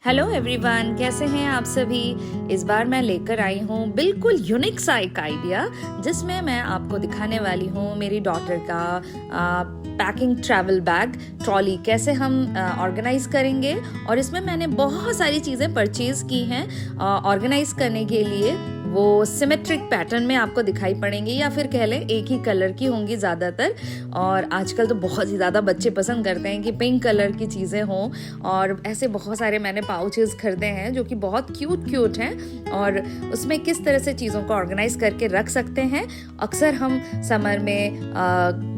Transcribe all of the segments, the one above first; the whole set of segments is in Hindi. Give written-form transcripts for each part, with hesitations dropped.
हेलो एवरीवन, कैसे हैं आप सभी। इस बार मैं लेकर आई हूँ बिल्कुल यूनिक सा एक आइडिया, जिसमें मैं आपको दिखाने वाली हूँ मेरी डॉटर का पैकिंग ट्रैवल बैग ट्रॉली कैसे हम ऑर्गेनाइज करेंगे। और इसमें मैंने बहुत सारी चीज़ें परचेज की हैं ऑर्गेनाइज करने के लिए। वो सिमेट्रिक पैटर्न में आपको दिखाई पड़ेंगी या फिर कह लें एक ही कलर की होंगी ज़्यादातर। और आजकल तो बहुत ही ज़्यादा बच्चे पसंद करते हैं कि पिंक कलर की चीज़ें हों, और ऐसे बहुत सारे मैंने पाउचेस खरीदे हैं जो कि बहुत क्यूट हैं। और उसमें किस तरह से चीज़ों को ऑर्गेनाइज करके रख सकते हैं। अक्सर हम समर में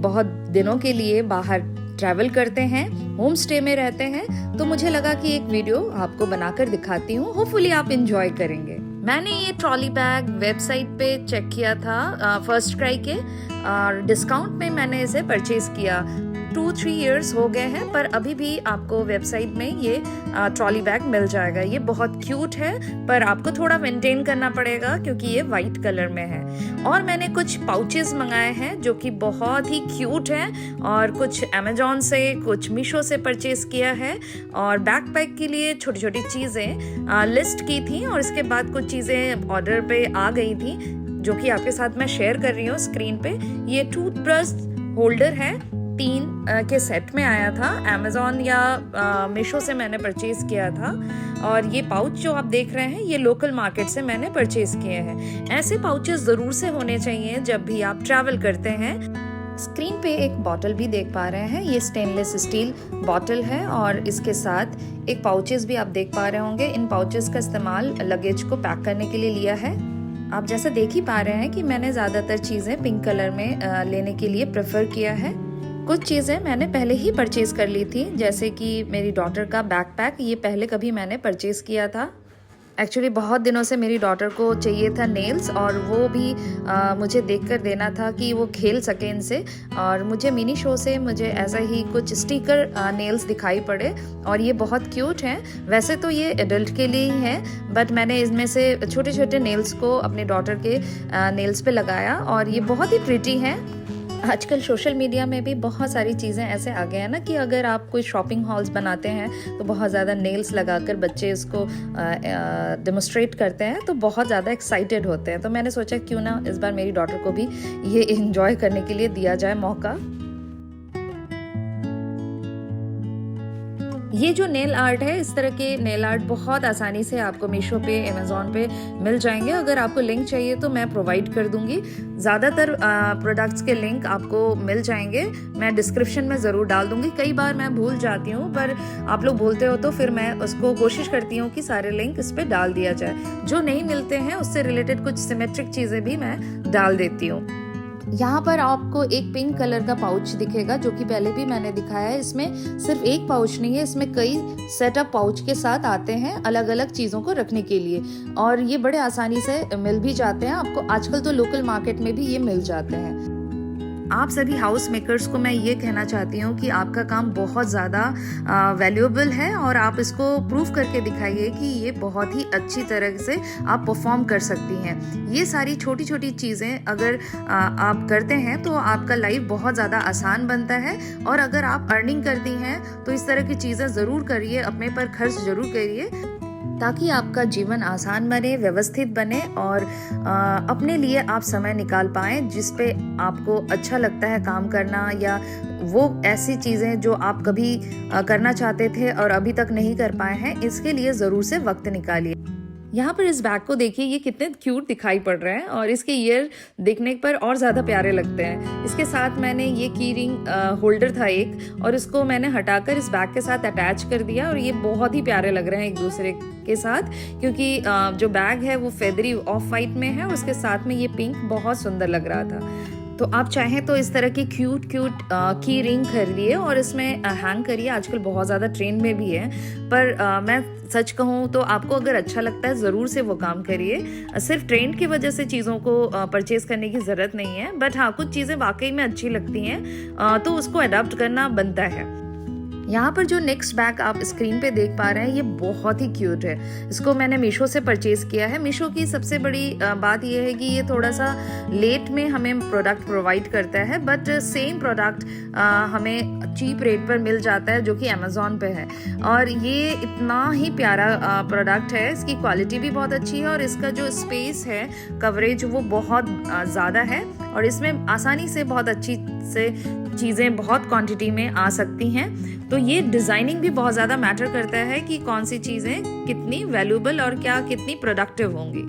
बहुत दिनों के लिए बाहर ट्रैवल करते हैं, होम स्टे में रहते हैं, तो मुझे लगा कि एक वीडियो आपको बनाकर दिखाती हूँ। होपफुली आप इंजॉय करेंगे। मैंने ये ट्रॉली बैग वेबसाइट पे चेक किया था फर्स्ट क्राई के, और डिस्काउंट में मैंने इसे परचेज किया। 2-3 इयर्स हो गए हैं, पर अभी भी आपको वेबसाइट में ये ट्रॉली बैग मिल जाएगा। ये बहुत क्यूट है, पर आपको थोड़ा मेंटेन करना पड़ेगा क्योंकि ये वाइट कलर में है। और मैंने कुछ पाउचेस मंगाए हैं जो कि बहुत ही क्यूट हैं, और कुछ अमेजोन से, कुछ मीशो से परचेज किया है। और बैकपैक के लिए छोटी छोटी चीज़ें लिस्ट की थी, और इसके बाद कुछ चीज़ें ऑर्डर पे आ गई थी जो कि आपके साथ मैं शेयर कर रही हूँ स्क्रीन पे। ये टूथब्रश होल्डर है, 3 के सेट में आया था। अमेजोन या मीशो से मैंने परचेज किया था। और ये पाउच जो आप देख रहे हैं, ये लोकल मार्केट से मैंने परचेज किए हैं। ऐसे पाउचेस ज़रूर से होने चाहिए जब भी आप ट्रैवल करते हैं। स्क्रीन पे एक बॉटल भी देख पा रहे हैं, ये स्टेनलेस स्टील बॉटल है, और इसके साथ एक पाउचेस भी आप देख पा रहे होंगे। इन पाउचेस का इस्तेमाल लगेज को पैक करने के लिए लिया है। आप जैसे देख ही पा रहे हैं कि मैंने ज़्यादातर चीज़ें पिंक कलर में लेने के लिए प्रेफर किया है। कुछ चीज़ें मैंने पहले ही परचेज़ कर ली थी, जैसे कि मेरी डॉटर का बैकपैक। ये पहले कभी मैंने परचेज़ किया था। एक्चुअली बहुत दिनों से मेरी डॉटर को चाहिए था नेल्स, और वो भी मुझे देखकर देना था कि वो खेल सके इनसे। और मुझे मिनी शो से मुझे ऐसा ही कुछ स्टिकर नेल्स दिखाई पड़े, और ये बहुत क्यूट हैं। वैसे तो ये एडल्ट के लिए ही है, बट मैंने इसमें से छोटे छोटे नेल्स को अपने डॉटर के नेल्स पे लगाया, और ये बहुत ही प्रिटी हैं। आजकल सोशल मीडिया में भी बहुत सारी चीज़ें ऐसे आ गए हैं ना कि अगर आप कोई शॉपिंग हॉल्स बनाते हैं तो बहुत ज़्यादा नेल्स लगाकर बच्चे इसको डेमोस्ट्रेट करते हैं, तो बहुत ज़्यादा एक्साइटेड होते हैं। तो मैंने सोचा क्यों ना इस बार मेरी डॉटर को भी ये एंजॉय करने के लिए दिया जाए मौका। ये जो नेल आर्ट है, इस तरह के नेल आर्ट बहुत आसानी से आपको मीशो पे, अमेजोन पे मिल जाएंगे। अगर आपको लिंक चाहिए तो मैं प्रोवाइड कर दूंगी। ज़्यादातर प्रोडक्ट्स के लिंक आपको मिल जाएंगे, मैं डिस्क्रिप्शन में ज़रूर डाल दूंगी। कई बार मैं भूल जाती हूँ, पर आप लोग बोलते हो तो फिर मैं उसको कोशिश करती हूँ कि सारे लिंक इस पर डाल दिया जाए। जो नहीं मिलते हैं उससे रिलेटेड कुछ सिमेट्रिक चीज़ें भी मैं डाल देती हूँ। यहाँ पर आपको एक पिंक कलर का पाउच दिखेगा, जो कि पहले भी मैंने दिखाया है। इसमें सिर्फ एक पाउच नहीं है, इसमें कई सेटअप पाउच के साथ आते हैं अलग अलग चीज़ों को रखने के लिए, और ये बड़े आसानी से मिल भी जाते हैं आपको। आजकल तो लोकल मार्केट में भी ये मिल जाते हैं। आप सभी हाउस मेकर्स को मैं ये कहना चाहती हूँ कि आपका काम बहुत ज़्यादा वैल्यूएबल है, और आप इसको प्रूव करके दिखाइए कि ये बहुत ही अच्छी तरह से आप परफॉर्म कर सकती हैं। ये सारी छोटी छोटी चीज़ें अगर आप करते हैं तो आपका लाइफ बहुत ज़्यादा आसान बनता है। और अगर आप अर्निंग करती हैं तो इस तरह की चीज़ें ज़रूर करिए, अपने पर खर्च ज़रूर करिए, ताकि आपका जीवन आसान बने, व्यवस्थित बने, और अपने लिए आप समय निकाल पाएं जिस पे आपको अच्छा लगता है काम करना, या वो ऐसी चीज़ें जो आप कभी करना चाहते थे और अभी तक नहीं कर पाए हैं, इसके लिए ज़रूर से वक्त निकालिए। यहाँ पर इस बैग को देखिए, ये कितने क्यूट दिखाई पड़ रहे हैं, और इसके ईयर देखने पर और ज़्यादा प्यारे लगते हैं। इसके साथ मैंने ये की रिंग होल्डर था एक, और इसको मैंने हटाकर इस बैग के साथ अटैच कर दिया, और ये बहुत ही प्यारे लग रहे हैं एक दूसरे के साथ, क्योंकि जो बैग है वो फेदरी ऑफ वाइट में है, और उसके साथ में ये पिंक बहुत सुंदर लग रहा था। तो आप चाहें तो इस तरह की क्यूट की रिंग खरीदिए और इसमें हैंग करिए। आजकल बहुत ज़्यादा ट्रेंड में भी है, पर मैं सच कहूँ तो आपको अगर अच्छा लगता है ज़रूर से वो काम करिए। सिर्फ ट्रेंड की वजह से चीज़ों को परचेज़ करने की ज़रूरत नहीं है, बट हाँ, कुछ चीज़ें वाकई में अच्छी लगती हैं तो उसको अडॉप्ट करना बनता है। यहाँ पर जो नेक्स्ट बैग आप स्क्रीन पे देख पा रहे हैं ये बहुत ही क्यूट है। इसको मैंने मीशो से परचेज़ किया है। मीशो की सबसे बड़ी बात ये है कि ये थोड़ा सा लेट में हमें प्रोडक्ट प्रोवाइड करता है, बट सेम प्रोडक्ट हमें चीप रेट पर मिल जाता है जो कि अमेज़ॉन पे है। और ये इतना ही प्यारा प्रोडक्ट है, इसकी क्वालिटी भी बहुत अच्छी है और इसका जो स्पेस है, कवरेज, वो बहुत ज़्यादा है और इसमें आसानी से बहुत अच्छी से चीज़ें बहुत क्वांटिटी में आ सकती हैं। तो ये डिज़ाइनिंग भी बहुत ज़्यादा मैटर करता है कि कौन सी चीज़ें कितनी वैल्यूएबल और क्या कितनी प्रोडक्टिव होंगी।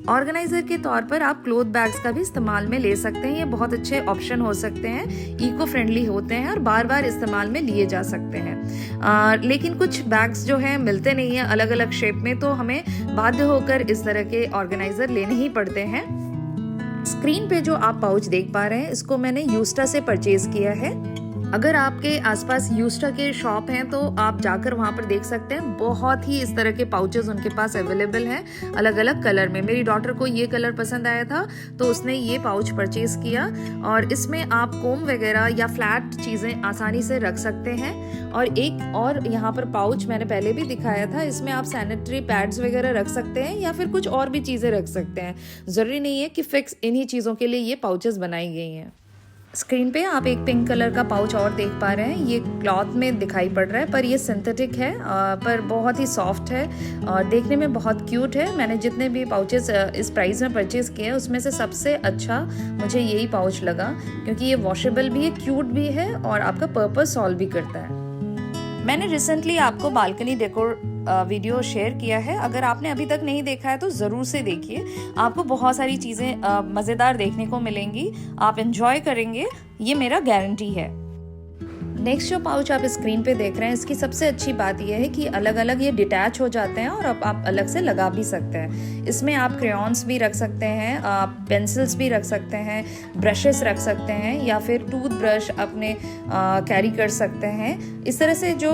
ऑर्गेनाइजर के तौर पर आप क्लोथ बैग्स का भी इस्तेमाल में ले सकते हैं। ये बहुत अच्छे ऑप्शन हो सकते हैं, इको फ्रेंडली होते हैं और बार बार इस्तेमाल में लिए जा सकते हैं। लेकिन कुछ बैग्स जो है मिलते नहीं हैं अलग अलग शेप में, तो हमें बाध्य होकर इस तरह के ऑर्गेनाइजर लेने ही पड़ते हैं। स्क्रीन पे जो आप पाउच देख पा रहे हैं इसको मैंने यूस्टा से परचेज किया है। अगर आपके आसपास यूस्टा के शॉप हैं तो आप जाकर वहाँ पर देख सकते हैं। बहुत ही इस तरह के पाउचेस उनके पास अवेलेबल हैं अलग अलग कलर में। मेरी डॉटर को ये कलर पसंद आया था तो उसने ये पाउच परचेज किया और इसमें आप कोम वगैरह या फ्लैट चीज़ें आसानी से रख सकते हैं। और एक और यहाँ पर पाउच मैंने पहले भी दिखाया था, इसमें आप सैनिटरी पैड्स वगैरह रख सकते हैं या फिर कुछ और भी चीज़ें रख सकते हैं। ज़रूरी नहीं है कि फिक्स इन्हीं चीज़ों के लिए ये पाउचेस बनाई गई हैं। स्क्रीन पे आप एक पिंक कलर का पाउच और देख पा रहे हैं। ये क्लॉथ में दिखाई पड़ रहा है पर ये सिंथेटिक है, पर बहुत ही सॉफ्ट है और देखने में बहुत क्यूट है। मैंने जितने भी पाउचेस इस प्राइस में परचेज किए हैं उसमें से सबसे अच्छा मुझे यही पाउच लगा, क्योंकि ये वॉशेबल भी है, क्यूट भी है और आपका पर्पस सॉल्व भी करता है। मैंने रिसेंटली आपको बालकनी डेकोर वीडियो शेयर किया है। अगर आपने अभी तक नहीं देखा है तो ज़रूर से देखिए, आपको बहुत सारी चीज़ें मज़ेदार देखने को मिलेंगी, आप एंजॉय करेंगे, ये मेरा गारंटी है। नेक्स्ट जो पाउच आप स्क्रीन पे देख रहे हैं इसकी सबसे अच्छी बात यह है कि अलग अलग ये डिटैच हो जाते हैं और अब आप अलग से लगा भी सकते हैं। इसमें आप क्रेयॉन्स भी रख सकते हैं, आप पेंसिल्स भी रख सकते हैं, ब्रशेस रख सकते हैं या फिर टूथ ब्रश अपने कैरी कर सकते हैं। इस तरह से जो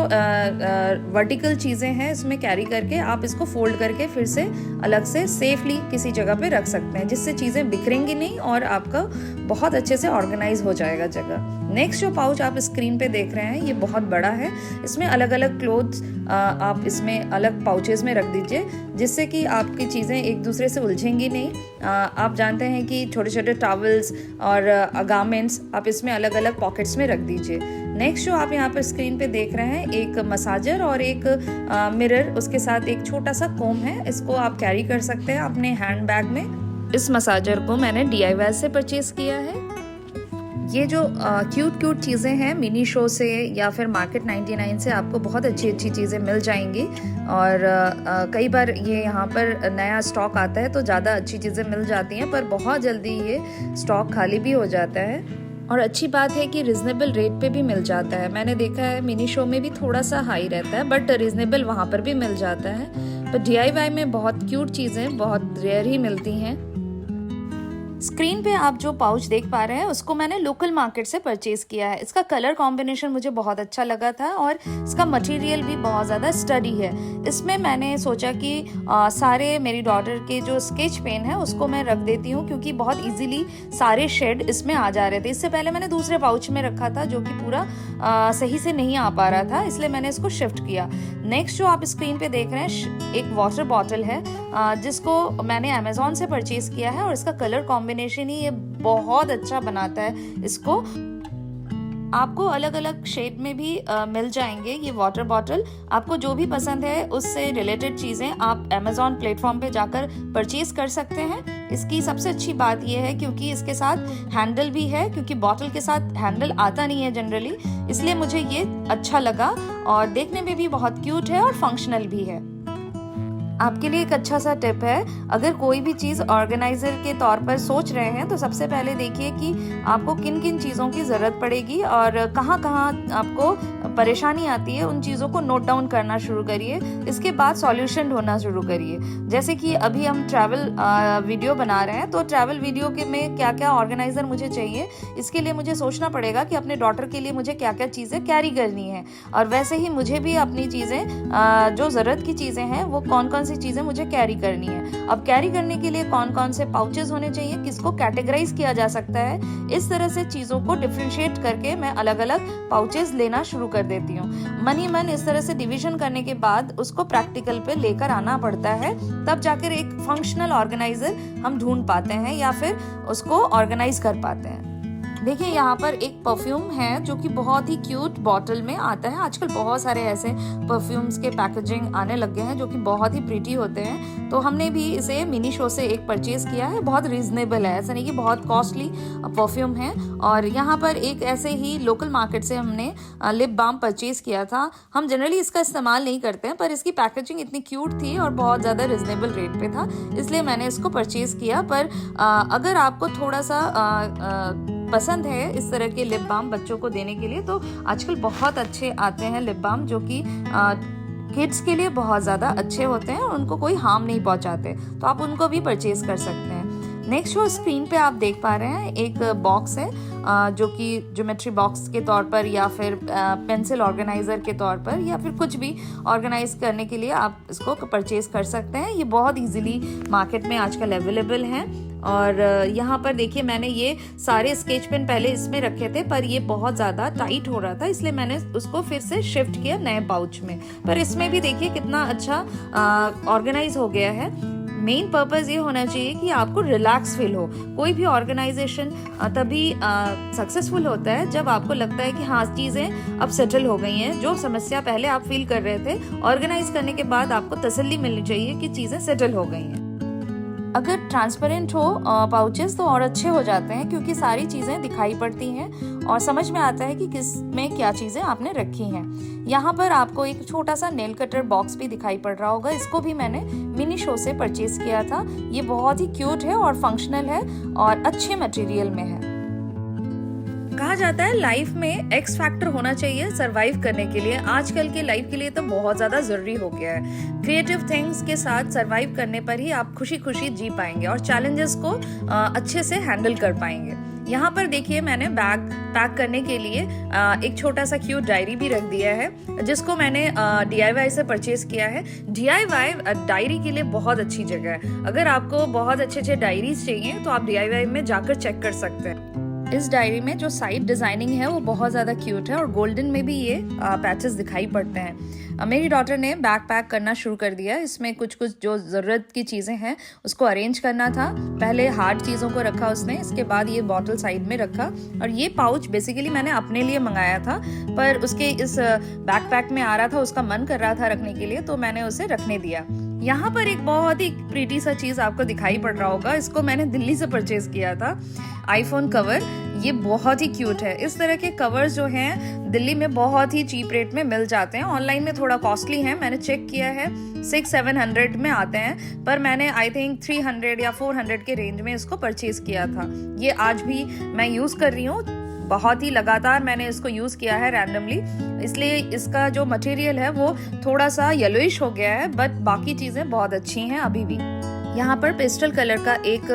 वर्टिकल चीज़ें हैं इसमें कैरी करके आप इसको फोल्ड करके फिर से अलग से सेफली किसी जगह पे रख सकते हैं, जिससे चीज़ें बिखरेंगी नहीं और आपका बहुत अच्छे से ऑर्गेनाइज हो जाएगा जगह। नेक्स्ट जो पाउच आप स्क्रीन पे देख रहे हैं ये बहुत बड़ा है। इसमें अलग अलग क्लोथ्स आप इसमें अलग पाउचेस में रख दीजिए, जिससे कि आपकी चीज़ें एक दूसरे से उलझेंगी नहीं। आप जानते हैं कि छोटे छोटे टॉवल्स और गारमेंट्स आप इसमें अलग अलग पॉकेट्स में रख दीजिए। नेक्स्ट जो आप यहाँ पर स्क्रीन पे देख रहे हैं एक मसाजर और एक मिरर, उसके साथ एक छोटा सा कोम है। इसको आप कैरी कर सकते हैं अपने हैंड बैग में। इस मसाजर को मैंने DIY से परचेज किया है। ये जो क्यूट चीज़ें हैं मिनी शो से या फिर मार्केट 99 से आपको बहुत अच्छी चीज़ें मिल जाएंगी। और कई बार ये यहाँ पर नया स्टॉक आता है तो ज़्यादा अच्छी चीज़ें मिल जाती हैं, पर बहुत जल्दी ये स्टॉक खाली भी हो जाता है। और अच्छी बात है कि रिजनेबल रेट पे भी मिल जाता है। मैंने देखा है मिनी शो में भी थोड़ा सा हाई रहता है, बट रिजनेबल वहाँ पर भी मिल जाता है। पर DIY में बहुत क्यूट चीज़ें बहुत रेयर ही मिलती हैं। स्क्रीन पे आप जो पाउच देख पा रहे हैं उसको मैंने लोकल मार्केट से परचेज किया है। इसका कलर कॉम्बिनेशन मुझे बहुत अच्छा लगा था और इसका मटेरियल भी बहुत ज़्यादा स्टडी है। इसमें मैंने सोचा कि सारे मेरी डॉटर के जो स्केच पेन है उसको मैं रख देती हूँ, क्योंकि बहुत इजीली सारे शेड इसमें आ जा रहे थे। इससे पहले मैंने दूसरे पाउच में रखा था जो कि पूरा सही से नहीं आ पा रहा था, इसलिए मैंने इसको शिफ्ट किया। नेक्स्ट जो आप स्क्रीन पे देख रहे हैं एक वाटर बॉटल है, जिसको मैंने अमेज़ॉन से परचेज किया है और इसका कलर कॉम्बिनेशन ही ये बहुत अच्छा बनाता है। इसको आपको अलग अलग शेड में भी मिल जाएंगे ये वाटर बॉटल। आपको जो भी पसंद है उससे रिलेटेड चीज़ें आप अमेज़ॉन प्लेटफॉर्म पे जाकर परचेज कर सकते हैं। इसकी सबसे अच्छी बात यह है क्योंकि इसके साथ हैंडल भी है, क्योंकि बॉटल के साथ हैंडल आता नहीं है जनरली, इसलिए मुझे ये अच्छा लगा और देखने में भी बहुत क्यूट है और फंक्शनल भी है। आपके लिए एक अच्छा सा टिप है, अगर कोई भी चीज़ ऑर्गेनाइजर के तौर पर सोच रहे हैं तो सबसे पहले देखिए कि आपको किन किन चीज़ों की ज़रूरत पड़ेगी और कहाँ कहाँ आपको परेशानी आती है। उन चीज़ों को नोट डाउन करना शुरू करिए, इसके बाद सॉल्यूशन ढूंढना शुरू करिए। जैसे कि अभी हम ट्रैवल वीडियो बना रहे हैं, तो ट्रैवल वीडियो के में क्या क्या ऑर्गेनाइजर मुझे चाहिए, इसके लिए मुझे सोचना पड़ेगा कि अपने डॉटर के लिए मुझे क्या क्या चीज़ें कैरी करनी है। और वैसे ही मुझे भी अपनी चीज़ें जो ज़रूरत की चीज़ें हैं वो कौन कौन सी चीज़ें मुझे कैरी करनी है। अब कैरी करने के लिए कौन कौन से पाउचेस होने चाहिए, किसको कैटेगराइज किया जा सकता है, इस तरह से चीज़ों को डिफ्रेंशिएट करके मैं अलग अलग पाउचेस लेना शुरू कर देती हूँ। मन ही मन इस तरह से डिवीजन करने के बाद उसको प्रैक्टिकल पे लेकर आना पड़ता है, तब जाकर एक फंक्शनल ऑर्गेनाइजर हम ढूंढ पाते हैं या फिर उसको ऑर्गेनाइज कर पाते हैं। देखिए यहाँ पर एक परफ्यूम है जो कि बहुत ही क्यूट बॉटल में आता है। आजकल बहुत सारे ऐसे परफ्यूम्स के पैकेजिंग आने लग गए हैं जो कि बहुत ही प्रीटी होते हैं, तो हमने भी इसे मिनी शो से एक परचेज किया है। बहुत रीजनेबल है, ऐसा नहीं कि बहुत कॉस्टली परफ्यूम है। और यहाँ पर एक ऐसे ही लोकल मार्केट से हमने लिप बाम परचेज किया था। हम जनरली इसका इस्तेमाल नहीं करते हैं, पर इसकी पैकेजिंग इतनी क्यूट थी और बहुत ज़्यादा रिजनेबल रेट पे था, इसलिए मैंने इसको परचेज किया। पर अगर आपको थोड़ा सा पसंद है इस तरह के लिप बाम बच्चों को देने के लिए, तो आजकल बहुत अच्छे आते हैं लिप बाम जो कि किड्स के लिए बहुत ज़्यादा अच्छे होते हैं और उनको कोई हार्म नहीं पहुंचाते, तो आप उनको भी परचेज कर सकते हैं। नेक्स्ट जो स्क्रीन पे आप देख पा रहे हैं एक बॉक्स है जो कि ज्योमेट्री बॉक्स के तौर पर या फिर पेंसिल ऑर्गेनाइजर के तौर पर या फिर कुछ भी ऑर्गेनाइज करने के लिए आप इसको परचेज कर सकते हैं। ये बहुत इजीली मार्केट में आजकल अवेलेबल हैं। और यहाँ पर देखिए मैंने ये सारे स्केच पेन पहले इसमें रखे थे, पर ये बहुत ज़्यादा टाइट हो रहा था, इसलिए मैंने उसको फिर से शिफ्ट किया नए पाउच में। पर इसमें भी देखिए कितना अच्छा ऑर्गेनाइज हो गया है। मेन पर्पस ये होना चाहिए कि आपको रिलैक्स फील हो। कोई भी ऑर्गेनाइजेशन तभी सक्सेसफुल होता है जब आपको लगता है कि हाँ चीज़ें अब सेटल हो गई हैं। जो समस्या पहले आप फील कर रहे थे, ऑर्गेनाइज करने के बाद आपको तसल्ली मिलनी चाहिए कि चीज़ें सेटल हो गई हैं। अगर ट्रांसपेरेंट हो पाउचेस तो और अच्छे हो जाते हैं, क्योंकि सारी चीज़ें दिखाई पड़ती हैं और समझ में आता है कि किस में क्या चीज़ें आपने रखी हैं। यहाँ पर आपको एक छोटा सा नेल कटर बॉक्स भी दिखाई पड़ रहा होगा, इसको भी मैंने मिनी शो से परचेज किया था। ये बहुत ही क्यूट है और फंक्शनल है और अच्छे मटेरियल में है। कहा जाता है लाइफ में एक्स फैक्टर होना चाहिए सरवाइव करने के लिए। आजकल के लाइफ के लिए तो बहुत ज़्यादा ज़रूरी हो गया है। क्रिएटिव थिंग्स के साथ सरवाइव करने पर ही आप खुशी खुशी जी पाएंगे और चैलेंजेस को अच्छे से हैंडल कर पाएंगे। यहाँ पर देखिए मैंने बैग पैक करने के लिए एक छोटा सा क्यूट डायरी भी रख दिया है, जिसको मैंने DIY से परचेज किया है। DIY डायरी के लिए बहुत अच्छी जगह है। अगर आपको बहुत अच्छे अच्छे डायरीज चाहिए तो आप DIY में जाकर चेक कर सकते हैं। इस डायरी में जो साइड डिजाइनिंग है वो बहुत ज़्यादा क्यूट है और गोल्डन में भी ये पैचेस दिखाई पड़ते हैं। मेरी डॉटर ने बैग पैक करना शुरू कर दिया। इसमें कुछ कुछ जो ज़रूरत की चीज़ें हैं उसको अरेंज करना था। पहले हार्ड चीज़ों को रखा उसने, इसके बाद ये बॉटल साइड में रखा। और ये पाउच बेसिकली मैंने अपने लिए मंगाया था, पर उसके इस बैग पैक में आ रहा था, उसका मन कर रहा था रखने के लिए, तो मैंने उसे रखने दिया। यहाँ पर एक बहुत ही प्रीटी सा चीज़ आपको दिखाई पड़ रहा होगा, इसको मैंने दिल्ली से परचेज किया था, आईफोन कवर। ये बहुत ही क्यूट है। इस तरह के कवर्स जो हैं दिल्ली में बहुत ही चीप रेट में मिल जाते हैं। ऑनलाइन में थोड़ा कॉस्टली हैं, मैंने चेक किया है 600-700 में आते हैं, पर मैंने आई थिंक 300 या 400 के रेंज में इसको परचेज किया था। ये आज भी मैं यूज़ कर रही हूँ, बहुत ही लगातार मैंने इसको यूज़ किया है रैंडमली, इसलिए इसका जो मटेरियल है वो थोड़ा सा येलोइश हो गया है, बट बाकी चीज़ें बहुत अच्छी हैं अभी भी। यहाँ पर पेस्टल कलर का एक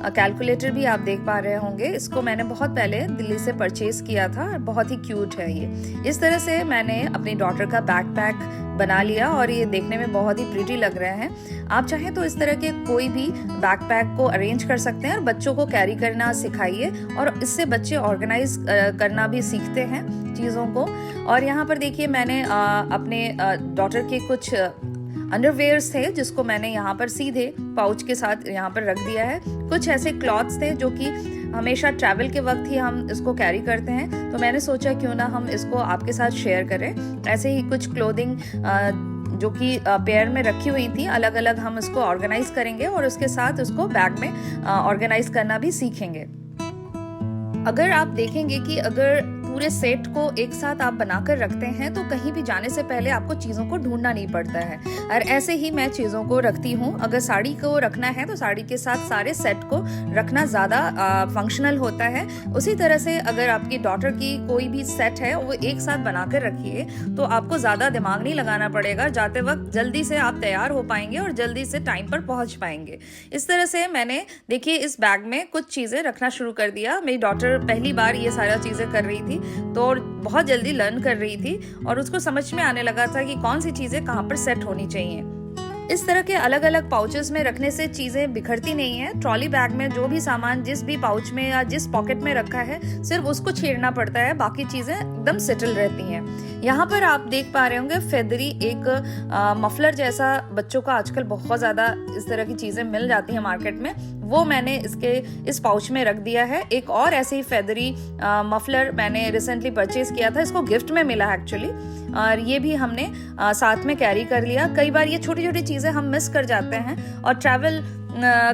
कैलकुलेटर भी आप देख पा रहे होंगे। इसको मैंने बहुत पहले दिल्ली से परचेज किया था, बहुत ही क्यूट है ये। इस तरह से मैंने अपनी डॉटर का बैकपैक बना लिया और ये देखने में बहुत ही प्रीटी लग रहे हैं। आप चाहें तो इस तरह के कोई भी बैकपैक को अरेंज कर सकते हैं और बच्चों को कैरी करना सिखाइए, और इससे बच्चे ऑर्गेनाइज करना भी सीखते हैं चीज़ों को। और यहाँ पर देखिए मैंने अपने डॉटर के कुछ अंडरवेयर्स थे जिसको मैंने यहाँ पर सीधे पाउच के साथ यहाँ पर रख दिया है। कुछ ऐसे क्लॉथ्स थे जो कि हमेशा ट्रैवल के वक्त ही हम इसको कैरी करते हैं, तो मैंने सोचा क्यों ना हम इसको आपके साथ शेयर करें। ऐसे ही कुछ क्लोथिंग जो कि पेयर में रखी हुई थी, अलग अलग हम इसको ऑर्गेनाइज करेंगे और उसके साथ उसको बैग में ऑर्गेनाइज करना भी सीखेंगे। अगर आप देखेंगे कि अगर पूरे सेट को एक साथ आप बनाकर रखते हैं तो कहीं भी जाने से पहले आपको चीज़ों को ढूंढना नहीं पड़ता है। और ऐसे ही मैं चीज़ों को रखती हूँ। अगर साड़ी को रखना है तो साड़ी के साथ सारे सेट को रखना ज़्यादा फंक्शनल होता है। उसी तरह से अगर आपकी डॉटर की कोई भी सेट है वो एक साथ बनाकर रखिए तो आपको ज़्यादा दिमाग नहीं लगाना पड़ेगा। जाते वक्त जल्दी से आप तैयार हो पाएंगे और जल्दी से टाइम पर पहुँच पाएंगे। इस तरह से मैंने देखिए इस बैग में कुछ चीज़ें रखना शुरू कर दिया। मेरी डॉटर पहली बार ये सारा चीज़ें कर रही थी तो बहुत जल्दी लर्न कर रही थी और उसको समझ में आने लगा था कि कौन सी चीज़ें कहाँ पर सेट होनी चाहिए। इस तरह के अलग अलग पाउचेस में रखने से चीजें बिखरती नहीं है। ट्रॉली बैग में जो भी सामान जिस भी पाउच में या जिस पॉकेट में रखा है सिर्फ उसको छेड़ना पड़ता है, बाकी चीजें एकदम सेटल रहती हैं। यहाँ पर आप देख पा रहे होंगे फेदरी एक मफलर जैसा, बच्चों का आजकल बहुत ज्यादा इस तरह की चीजें मिल जाती हैं मार्केट में, वो मैंने इस पाउच में रख दिया है। एक और ऐसे ही फेदरी मफलर मैंने रिसेंटली परचेज किया था, इसको गिफ्ट में मिला एक्चुअली, और ये भी हमने साथ में कैरी कर लिया। कई बार ये छोटी छोटी चीजें हम मिस कर जाते हैं और ट्रैवल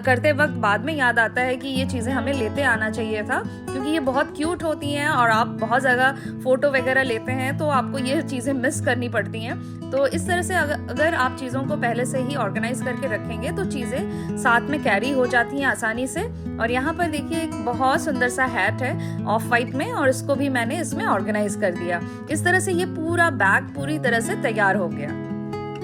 करते वक्त बाद में याद आता है कि ये चीजें हमें लेते आना चाहिए था, क्योंकि ये बहुत क्यूट होती हैं और आप बहुत जगह फोटो वगैरह लेते हैं तो आपको ये चीजें मिस करनी पड़ती हैं। तो इस तरह से अगर आप चीजों को पहले से ही ऑर्गेनाइज करके रखेंगे तो चीजें साथ में कैरी हो जाती हैं आसानी से। और यहाँ पर देखिए एक बहुत सुंदर सा हैट है ऑफ वाइट में, और इसको भी मैंने इसमें ऑर्गेनाइज कर दिया। इस तरह से ये पूरा बैग पूरी तरह से तैयार हो गया।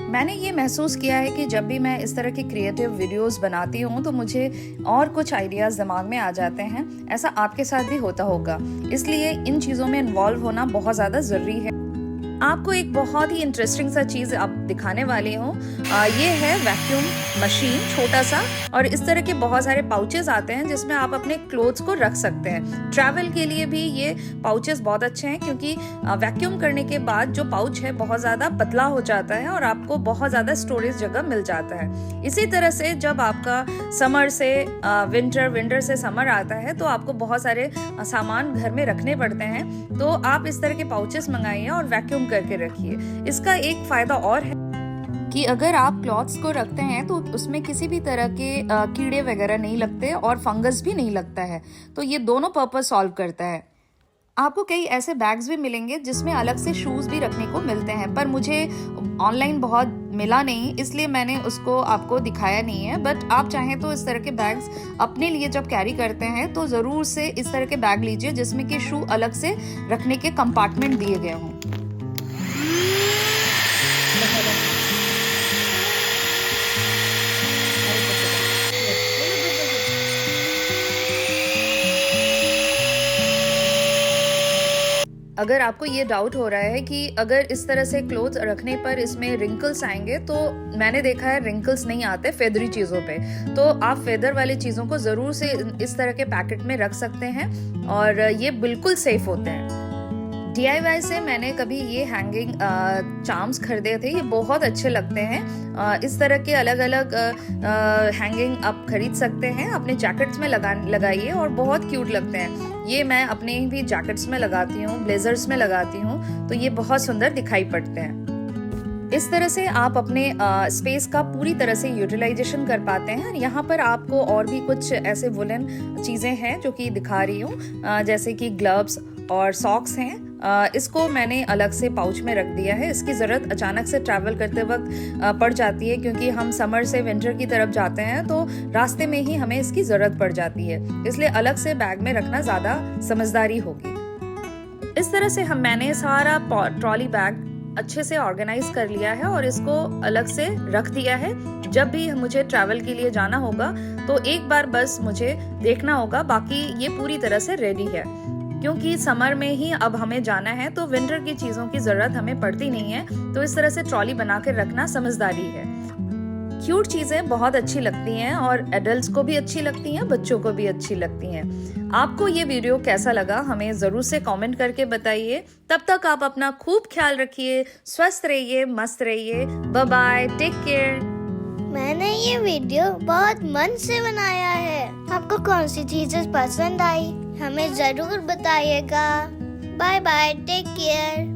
मैंने ये महसूस किया है कि जब भी मैं इस तरह की क्रिएटिव वीडियोस बनाती हूँ तो मुझे और कुछ आइडियाज दिमाग में आ जाते हैं। ऐसा आपके साथ भी होता होगा, इसलिए इन चीज़ों में इन्वॉल्व होना बहुत ज़्यादा ज़रूरी है। आपको एक बहुत ही इंटरेस्टिंग सा चीज़ आप दिखाने वाली हूँ। ये है वैक्यूम मशीन, छोटा सा, और इस तरह के बहुत सारे पाउचेस आते हैं जिसमें आप अपने क्लोथ्स को रख सकते हैं। ट्रैवल के लिए भी ये पाउचेस बहुत अच्छे हैं, क्योंकि वैक्यूम करने के बाद जो पाउच है बहुत ज़्यादा पतला हो जाता है और आपको बहुत ज़्यादा स्टोरेज जगह मिल जाता है। इसी तरह से जब आपका समर से विंटर से समर आता है तो आपको बहुत सारे सामान घर में रखने पड़ते हैं, तो आप इस तरह के पाउचेस मंगाइए और वैक्यूम करके रखिए। इसका एक फायदा और है कि अगर आप क्लॉथ्स को रखते हैं तो उसमें किसी भी तरह के कीड़े वगैरह नहीं लगते और फंगस भी नहीं लगता है, तो ये दोनों पर्पस सॉल्व करता है। आपको कई ऐसे बैग्स भी मिलेंगे जिसमें अलग से शूज भी रखने को मिलते हैं, पर मुझे ऑनलाइन बहुत मिला नहीं, इसलिए मैंने उसको आपको दिखाया नहीं है। बट आप चाहें तो इस तरह के बैग्स अपने लिए जब कैरी करते हैं तो जरूर से इस तरह के बैग लीजिए जिसमें कि शू अलग से रखने के कंपार्टमेंट दिए गए हों। अगर आपको ये डाउट हो रहा है कि अगर इस तरह से क्लोथ रखने पर इसमें रिंकल्स आएंगे, तो मैंने देखा है रिंकल्स नहीं आते फेदरी चीज़ों पे, तो आप फेदर वाली चीज़ों को ज़रूर से इस तरह के पैकेट में रख सकते हैं और ये बिल्कुल सेफ होते हैं। DIY से मैंने कभी ये हैंगिंग चार्म्स खरीदे थे, ये बहुत अच्छे लगते हैं। इस तरह के अलग अलग हैंगिंग आप खरीद सकते हैं, अपने जैकेट्स में लगाइए और बहुत क्यूट लगते हैं। ये मैं अपने भी जैकेट्स में लगाती हूँ, ब्लेजर्स में लगाती हूँ, तो ये बहुत सुंदर दिखाई पड़ते हैं। इस तरह से आप अपने स्पेस का पूरी तरह से यूटिलाइजेशन कर पाते हैं। यहाँ पर आपको और भी कुछ ऐसे वुलन चीज़ें हैं जो कि दिखा रही हूँ, जैसे कि ग्लव्स और सॉक्स हैं। इसको मैंने अलग से पाउच में रख दिया है। इसकी ज़रूरत अचानक से ट्रैवल करते वक्त पड़ जाती है, क्योंकि हम समर से विंटर की तरफ जाते हैं तो रास्ते में ही हमें इसकी ज़रूरत पड़ जाती है, इसलिए अलग से बैग में रखना ज़्यादा समझदारी होगी। इस तरह से मैंने सारा ट्रॉली बैग अच्छे से ऑर्गेनाइज कर लिया है और इसको अलग से रख दिया है। जब भी मुझे ट्रैवल के लिए जाना होगा तो एक बार बस मुझे देखना होगा, बाकी ये पूरी तरह से रेडी है। क्योंकि समर में ही अब हमें जाना है तो विंटर की चीज़ों की ज़रूरत हमें पड़ती नहीं है, तो इस तरह से ट्रॉली बना कर रखना समझदारी है। क्यूट चीज़ें बहुत अच्छी लगती हैं और एडल्ट्स को भी अच्छी लगती हैं, बच्चों को भी अच्छी लगती हैं। आपको ये वीडियो कैसा लगा हमें ज़रूर से कमेंट करके बताइए। तब तक आप अपना खूब ख्याल रखिए, स्वस्थ रहिए, मस्त रहिए। Bye bye, take care. मैंने ये वीडियो बहुत मन से बनाया है। आपको कौन सी चीजें पसंद आई हमें जरूर बताइएगा। Bye bye, take care.